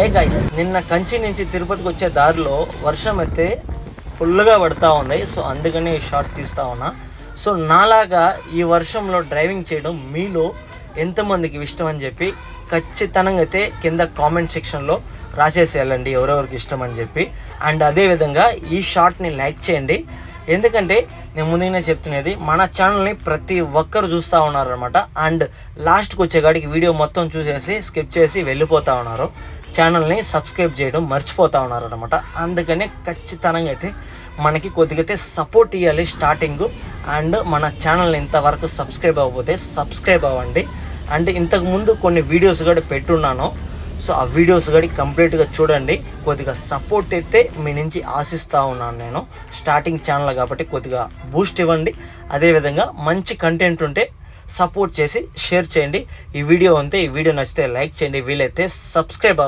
ఏ guys, నిన్న కంచి నుంచి తిరుపతికి వచ్చే దారిలో వర్షం అయితే ఫుల్గా పడతా ఉంది. సో అందుకని ఈ షార్ట్ తీస్తా ఉన్నా. సో నాలాగా ఈ వర్షంలో డ్రైవింగ్ చేయడం మీలో ఎంతమందికి ఇష్టం అని చెప్పి ఖచ్చితంగా అయితే కింద కామెంట్ సెక్షన్లో రాసేసేయాలండి ఎవరెవరికి ఇష్టం అని చెప్పి. అండ్ అదేవిధంగా ఈ షార్ట్ని లైక్ చేయండి. ఎందుకంటే నేను ముందుగానే చెప్తున్నది, మన ఛానల్ని ప్రతి ఒక్కరు చూస్తూ ఉన్నారు అనమాట. అండ్ లాస్ట్కి వచ్చేగాడికి వీడియో మొత్తం చూసేసి స్కిప్ చేసి వెళ్ళిపోతూ ఉన్నారు. ఛానల్ని సబ్స్క్రైబ్ చేయడం మర్చిపోతూ ఉన్నారు అనమాట. అందుకనే ఖచ్చితంగా అయితే మనకి కొద్దిగా అయితే సపోర్ట్ ఇవ్వాలి స్టార్టింగ్. అండ్ మన ఛానల్ని ఇంతవరకు సబ్స్క్రైబ్ అవ్వకపోతే సబ్స్క్రైబ్ అవ్వండి. అండ్ ఇంతకుముందు కొన్ని వీడియోస్ కూడా పెట్టున్నాను. సో ఆ వీడియోస్ కూడా కంప్లీట్గా చూడండి. కొద్దిగా సపోర్ట్ అయితే మీ నుంచి ఆశిస్తూ ఉన్నాను నేను. స్టార్టింగ్ ఛానల్ కాబట్టి కొద్దిగా బూస్ట్ ఇవ్వండి. అదేవిధంగా మంచి కంటెంట్ ఉంటే సపోర్ట్ చేసి షేర్ చేయండి. ఈ వీడియో నచ్చితే లైక్ చేయండి. వీలైతే సబ్స్క్రైబ్